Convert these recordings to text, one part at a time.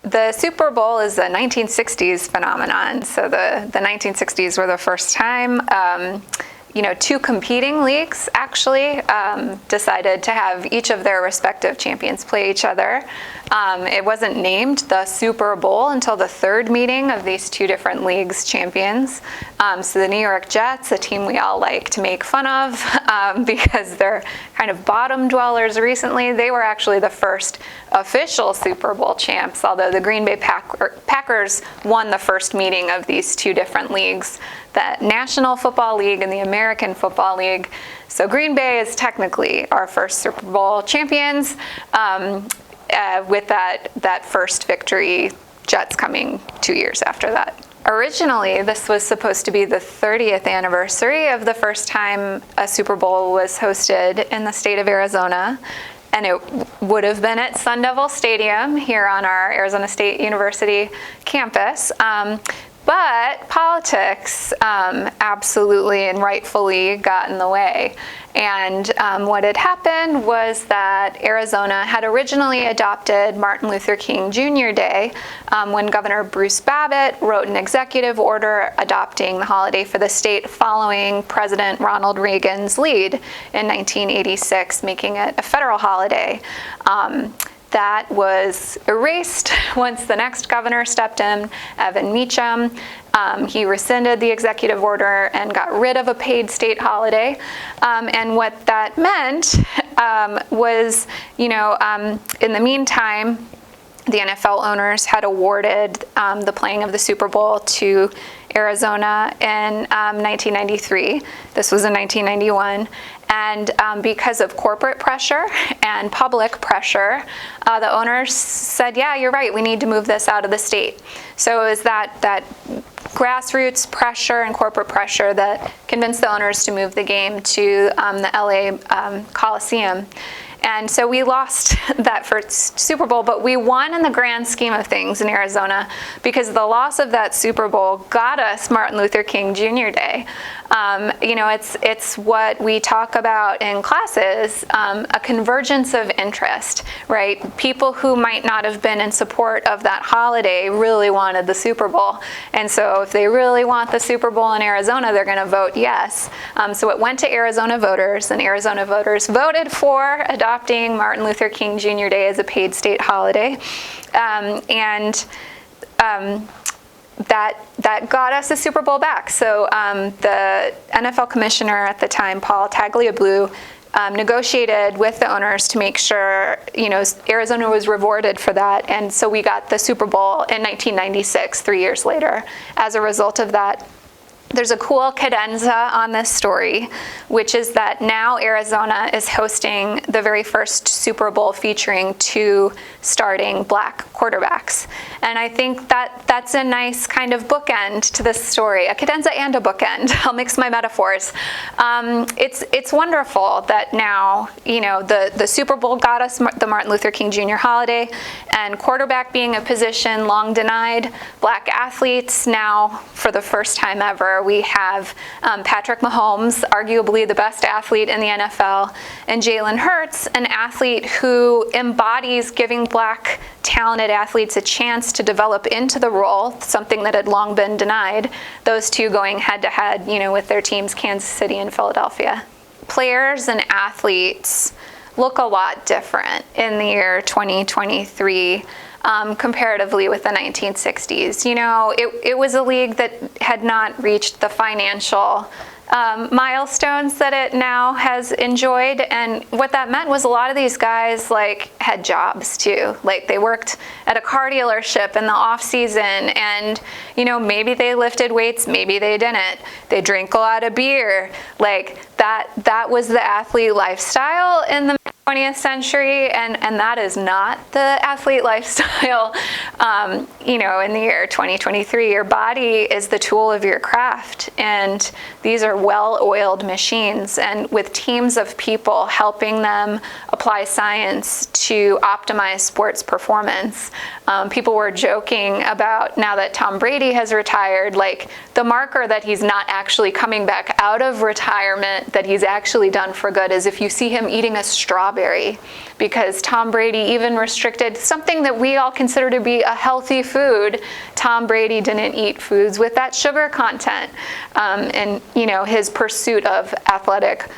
The Super Bowl is a 1960s phenomenon. So the 1960s were the first time two competing leagues actually decided to have each of their respective champions play each other. It wasn't named the Super Bowl until the third meeting of these two different leagues' champions. So the New York Jets, a team we all like to make fun of because they're kind of bottom dwellers recently, they were actually the first official Super Bowl champs, although the Green Bay Packers won the first meeting of these two different leagues, the National Football League and the American Football League. So Green Bay is technically our first Super Bowl champions, with that first victory, Jets coming 2 years after that. Originally, this was supposed to be the 30th anniversary of the first time a Super Bowl was hosted in the state of Arizona. And it would have been at Sun Devil Stadium here on our Arizona State University campus. But politics absolutely and rightfully got in the way. And what had happened was that Arizona had originally adopted Martin Luther King Jr. Day when Governor Bruce Babbitt wrote an executive order adopting the holiday for the state following President Ronald Reagan's lead in 1986, making it a federal holiday. That was erased once the next governor stepped in, Evan Meacham. He rescinded the executive order and got rid of a paid state holiday. And what that meant was, in the meantime, the NFL owners had awarded the playing of the Super Bowl to Arizona in 1993. This was in 1991. And because of corporate pressure and public pressure, the owners said, yeah, you're right, we need to move this out of the state. So it was that grassroots pressure and corporate pressure that convinced the owners to move the game to the LA Coliseum. And so we lost that first Super Bowl, but we won in the grand scheme of things in Arizona because the loss of that Super Bowl got us Martin Luther King Jr. Day. It's what we talk about in classes, a convergence of interest, right? People who might not have been in support of that holiday really wanted the Super Bowl. And so if they really want the Super Bowl in Arizona, they're going to vote yes. So it went to Arizona voters, and Arizona voters voted for adopting Martin Luther King Jr. Day as a paid state holiday. That got us a Super Bowl back. So the NFL commissioner at the time, Paul Tagliabue, negotiated with the owners to make sure, Arizona was rewarded for that. And so we got the Super Bowl in 1996, 3 years later, as a result of that. There's a cool cadenza on this story, which is that now Arizona is hosting the very first Super Bowl featuring two starting black quarterbacks. And I think that's a nice kind of bookend to this story, a cadenza and a bookend. I'll mix my metaphors. It's wonderful that now, the Super Bowl got us the Martin Luther King Jr. holiday, and quarterback being a position long denied, black athletes now, for the first time ever, we have Patrick Mahomes, arguably the best athlete in the NFL, and Jalen Hurts, an athlete who embodies giving black talented athletes a chance to develop into the role, something that had long been denied, those two going head-to-head, with their teams Kansas City and Philadelphia. Players and athletes look a lot different in the year 2023. Comparatively with the 1960s. It was a league that had not reached the financial milestones that it now has enjoyed, and what that meant was a lot of these guys had jobs too. They worked at a car dealership in the off season, and maybe they lifted weights, maybe they didn't. They drank a lot of beer. That was the athlete lifestyle in the 20th century, and that is not the athlete lifestyle in the year 2023. Your body is the tool of your craft, and these are well-oiled machines, and with teams of people helping them apply science to optimize sports performance. People were joking about, now that Tom Brady has retired, like the marker that he's not actually coming back out of retirement, that he's actually done for good, is if you see him eating a strawberry, because Tom Brady even restricted something that we all consider to be a healthy food. Tom Brady didn't eat foods with that sugar content, and his pursuit of athletic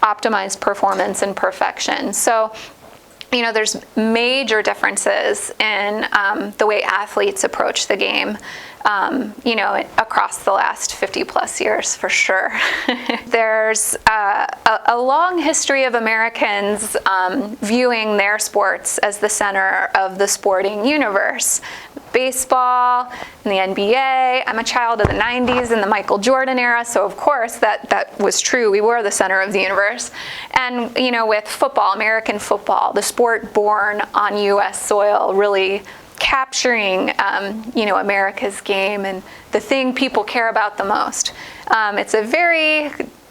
optimized performance and perfection. So there's major differences in the way athletes approach the game, across the last 50 plus years, for sure. There's a long history of Americans viewing their sports as the center of the sporting universe. Baseball and the NBA. I'm a child of the 90s and the Michael Jordan era, so of course that was true. We were the center of the universe. And with football, American football, the sport born on U.S. soil, really capturing America's game and the thing people care about the most. It's a very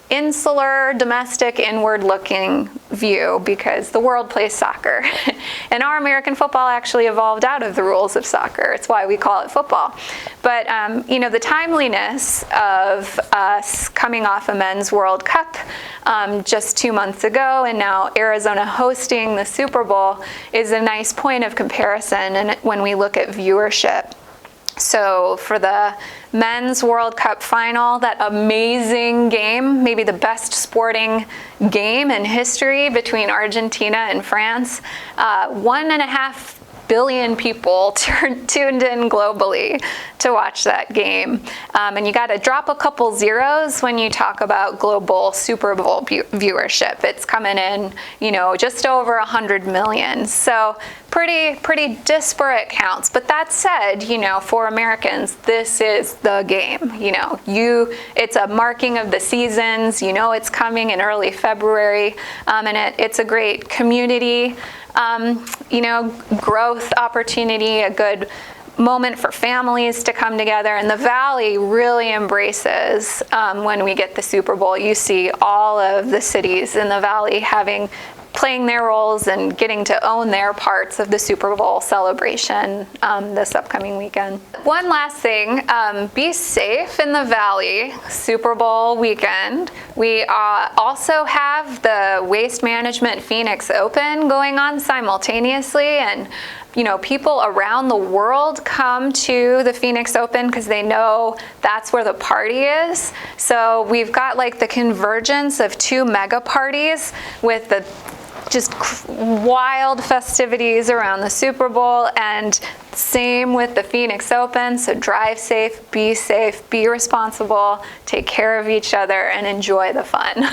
insular, domestic, inward-looking view, because the world plays soccer. And our American football actually evolved out of the rules of soccer. It's why we call it football. But, the timeliness of us coming off a men's World Cup just 2 months ago, and now Arizona hosting the Super Bowl, is a nice point of comparison and when we look at viewership. So for the men's World Cup final, that amazing game, maybe the best sporting game in history between Argentina and France, 1.5 billion people tuned in globally to watch that game. And you got to drop a couple zeros when you talk about global Super Bowl viewership. It's coming in, just over 100 million. So pretty disparate counts. But that said, for Americans, this is the game. It's a marking of the seasons. It's coming in early February, and it's a great community growth opportunity, a good moment for families to come together. And the Valley really embraces when we get the Super Bowl. You see all of the cities in the Valley playing their roles and getting to own their parts of the Super Bowl celebration this upcoming weekend. One last thing, be safe in the Valley Super Bowl weekend. We also have the Waste Management Phoenix Open going on simultaneously, and people around the world come to the Phoenix Open because they know that's where the party is. So we've got like the convergence of two mega parties with the just wild festivities around the Super Bowl, and same with the Phoenix Open. So drive safe, be responsible, take care of each other, and enjoy the fun.